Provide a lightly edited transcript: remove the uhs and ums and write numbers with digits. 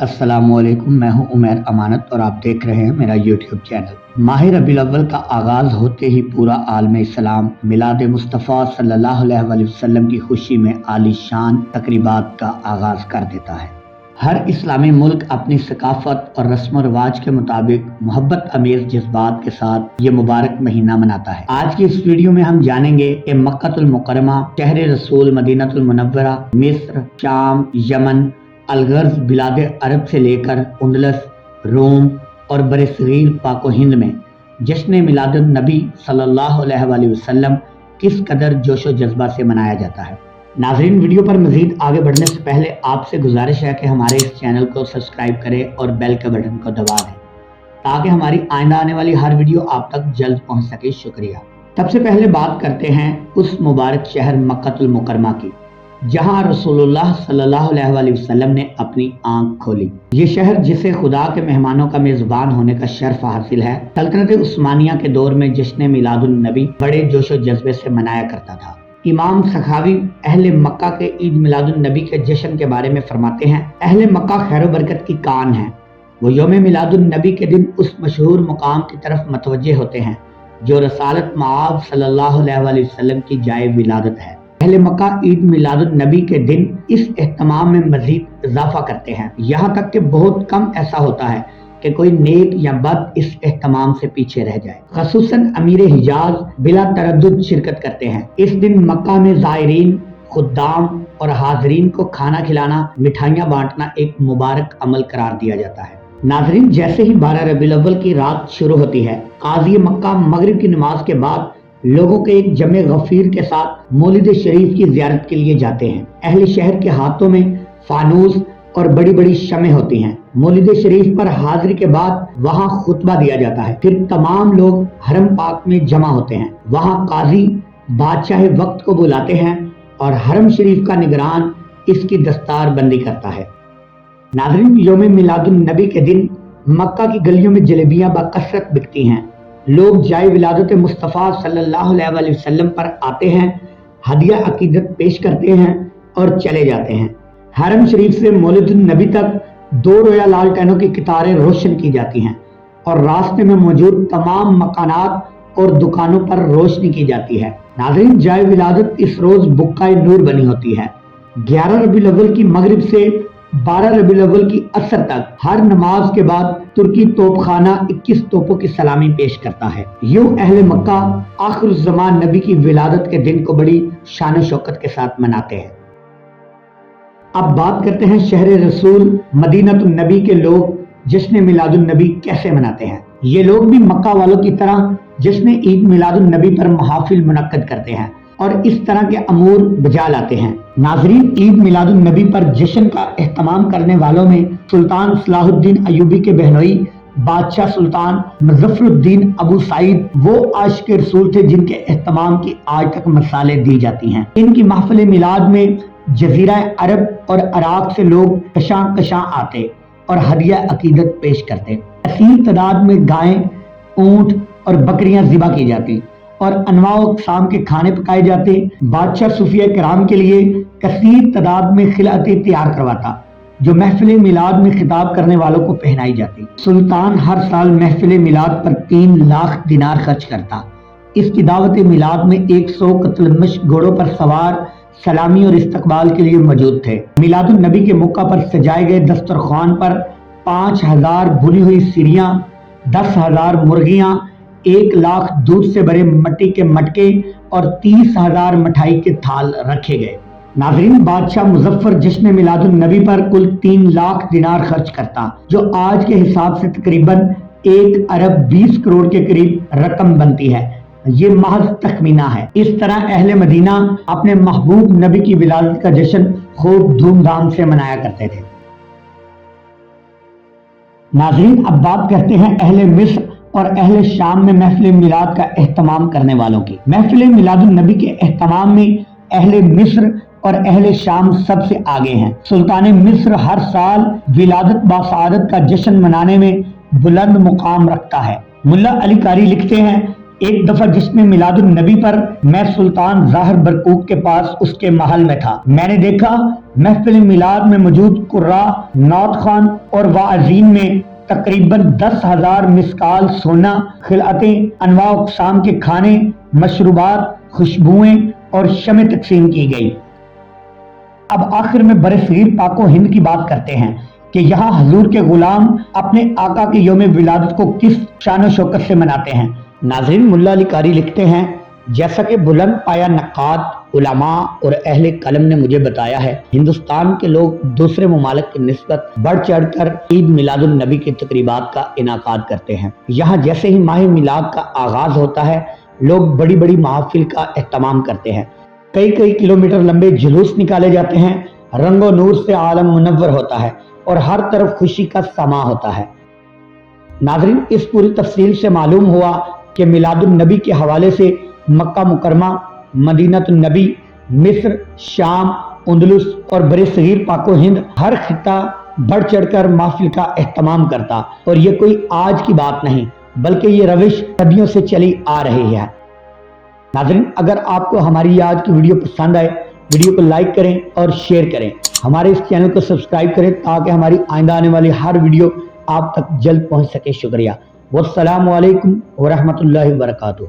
अस्सलामुअलैकुम, मैं हूं उमैर अमानत और आप देख रहे हैं मेरा यूट्यूब चैनल। माह रबीउल अव्वल का आगाज होते ही पूरा आलम इस्लाम मिलाद मुस्तफ़ा सल्लल्लाहु अलैहि वसल्लम की खुशी में आलीशान तकरीबात का आगाज कर देता है। हर इस्लामी मुल्क अपनी सकाफत और रस्म व रिवाज के मुताबिक मोहब्बत अमीर जज्बात के साथ ये मुबारक महीना मनाता है। आज की इस वीडियो में हम जानेंगे कि मक्कातुल मुकर्रमा, शहर रसूल मदीनातुल मुनव्वरा, मिस्र, शाम, यमन, अलगर्ज बिलाद अरब से लेकर उंदलस, रोम और बरसगीर पाको हिंद में जश्न मिलादुन नबी सल्लल्लाहु अलैहि वसल्लम किस कदर जोशो जज्बा से मनाया जाता है। नाज़रीन, वीडियो पर मजीद आगे बढ़ने से पहले आपसे गुजारिश है कि हमारे इस चैनल को सब्सक्राइब करें और बेल के बटन को दबा दें ताकि हमारी आइंदा आने वाली हर वीडियो आप तक जल्द पहुंच सके। शुक्रिया। सबसे पहले बात करते हैं उस मुबारक शहर मक्कातुल मुकर्रमा की, जहां रसूलुल्लाह सल्लल्लाहु अलैहि वसल्लम ने अपनी आंख खोली। ये शहर जिसे खुदा के मेहमानों का मेजबान होने का शर्फ हासिल है, सल्तनत उस्मानिया के दौर में जश्न मिलादुन नबी बड़े जोशो जज्बे से मनाया करता था। इमाम सखावी अहले मक्का के ईद मिलादुन नबी के जश्न के बारे में फरमाते हैं, अहले मक्का खैर बरकत की कान है। वो यौम मिलादुन नबी के दिन उस मशहूर मुकाम की तरफ मतवज्जे होते हैं जो रसालत मआब सल्लल्लाहु अलैहि वसल्लम की जाए विलादत है। अहले मक्का ईद मिलादुन नबी के दिन इस एहतमाम में मजीद इजाफा करते हैं, यहाँ तक कि बहुत कम ऐसा होता है कि कोई नेक या बद इस एहतमाम से पीछे रह जाए। खसूसन अमीर हिजाज बिला तरद्दुद शिरकत करते हैं। इस दिन मक्का में ज़ायरीन, खुद्दाम और हाजरीन को खाना खिलाना, मिठाइयाँ बांटना एक मुबारक अमल करार दिया जाता है। नाजरीन, जैसे ही 12 रबीउल अव्वल की रात शुरू होती है, काज़ी मक्का मगरिब की नमाज के बाद लोगों के एक जमे गफीर के साथ मौलिद शरीफ की जियारत के लिए जाते हैं। अहले शहर के हाथों में फानूस और बड़ी बड़ी शमें होती हैं। मौलिद शरीफ पर हाजिरी के बाद वहाँ खुतबा दिया जाता है। फिर तमाम लोग हरम पाक में जमा होते हैं। वहाँ काजी बादशाह वक्त को बुलाते हैं और हरम शरीफ का निगरान इसकी दस्तार बंदी करता है। नाज़रीन, यौम मिलादुन नबी के दिन मक्का की गलियों में जलेबियां बकसरत बिकती हैं। लोग जाए विलादत मुस्तफ़ा सल्लल्लाहु अलैहि वसल्लम पर आते हैं, हदिया अकीदत पेश करते हैं और चले जाते हैं। हरम शरीफ से मौलिदुन नबी तक 2 रोया लालटेनों की कितारें रोशन की जाती हैं और रास्ते में मौजूद तमाम मकानात और दुकानों पर रोशनी की जाती है। नाज़रीन, जाए विलादत इस रोज बुक्काए नूर बनी होती है। 11 रबीउल अव्वल की मगरिब से 12 रबीउल अव्वल की असर तक हर नमाज के बाद तुर्की तोपखाना 21 तोपों की सलामी पेश करता है। यूं अहले मक्का आखिरुज़्ज़मान नबी की विलादत के दिन को बड़ी शान शौकत के साथ मनाते हैं। अब बात करते हैं शहर रसूल मदीनातुन नबी के लोग जश्न मिलादुन नबी कैसे मनाते हैं। ये लोग भी मक्का वालों की तरह जश्न ईद मिलादुन नबी पर महाफिल मुनक्कद करते हैं और इस तरह के अमूर बजा लाते हैं। नाजरीन, ईद मिलादुन नबी पर जश्न का एहतमाम करने वालों में सुल्तान सलाहुद्दीन अयूबी के बहनोई बादशाह सुल्तान मुज़फ्फरुद्दीन अबू सईद वो आशिक रसूल थे जिनके एहतमाम की आज तक मिसालें दी जाती हैं। इनकी महफिल मिलाद में जजीरा अरब और इराक से लोग कशां कशां आते और हदिया अकीदत पेश करते। कसीर तादाद में गायें, ऊंट और बकरियां ज़िबा की जाती और अनवाओ अक़साम के खाने पकाए जाते। बादशाह सूफिया किराम के लिए कसीर तादाद में खिलातें तैयार करवाता जो महफिल मिलाद में खिताब करने वालों को पहनाई जाती। सुल्तान हर साल महफिल मिलाद पर 3 लाख दिनार खर्च करता। इसकी दावत मिलाद में 100 कत्लमश घोड़ों पर सवार सलामी और इस्तकबाल के लिए मौजूद थे। मिलादुन नबी के मौका पर सजाए गए दस्तरखान पर 5000 भुनी हुई सिरियां, 10,000 मुर्गियां, 1 लाख दूध से भरे मिट्टी के मटके और 30,000 मिठाई के थाल रखे गए। नाज़रीन, बादशाह मुजफ्फर जश्न मिलादुन नबी पर कुल 3 लाख दिनार खर्च करता जो आज के हिसाब से तकरीबन 1 अरब 20 करोड़ के करीब रकम बनती है। ये महज तखमीना है। इस तरह अहले मदीना अपने महबूब नबी की विलादत का जश्न खूब धूमधाम से मनाया करते थे। नाज़रीन, अब बात करते हैं अहले मिस्र और अहले शाम में महफिल मिलाद का एहतमाम करने वालों की। महफिल मिलादुन नबी के एहतमाम में अहले मिस्र और अहले शाम सबसे आगे हैं। सुल्तान मिस्र हर साल विलादत बासआदत का जश्न मनाने में बुलंद मुकाम रखता है। मुल्ला अली कारी लिखते हैं, ایک دفعہ جس میں میلاد النبی پر میں سلطان ظاہر برقوق کے پاس اس کے محل میں تھا، میں نے دیکھا محفل میلاد میں موجود قراء، نعت خوان اور واعظین میں تقریباً 10,000 مسکال سونا، خلعتیں، انواع اقسام کے کھانے، مشروبات، خوشبوئیں اور شمع تقسیم کی گئی۔ اب آخر میں برصغیر پاک و ہند کی بات کرتے ہیں کہ یہاں حضور کے غلام اپنے آقا کے یوم ولادت کو کس شان و شوکت سے مناتے ہیں۔ ناظرین، ملا علی قاری لکھتے ہیں، جیسا کہ بلند پایا نقاد، علماء اور اہل قلم نے مجھے بتایا ہے، ہندوستان کے لوگ دوسرے ممالک کی نسبت بڑھ چڑھ کر عید میلاد النبی کی تقریبات کا انعقاد کرتے ہیں۔ یہاں جیسے ہی ماہ میلاد کا آغاز ہوتا ہے، لوگ بڑی بڑی محافل کا اہتمام کرتے ہیں، کئی کلومیٹر لمبے جلوس نکالے جاتے ہیں، رنگ و نور سے عالم منور ہوتا ہے اور ہر طرف خوشی کا سما ہوتا ہے۔ ناظرین، اس پوری تفصیل سے معلوم ہوا کہ میلاد النبی کے حوالے سے مکہ مکرمہ، مدینہ النبی، مصر، شام، اندلس اور برصغیر پاک و ہند ہر خطہ بڑھ چڑھ کر محفل کا اہتمام کرتا، اور یہ کوئی آج کی بات نہیں بلکہ یہ روش صدیوں سے چلی آ رہی ہے۔ ناظرین، اگر آپ کو ہماری آج کی ویڈیو پسند آئے، ویڈیو کو لائک کریں اور شیئر کریں، ہمارے اس چینل کو سبسکرائب کریں تاکہ ہماری آئندہ آنے والی ہر ویڈیو آپ تک جلد پہنچ سکے۔ شکریہ۔ والسلام علیکم ورحمۃ اللہ وبرکاتہ۔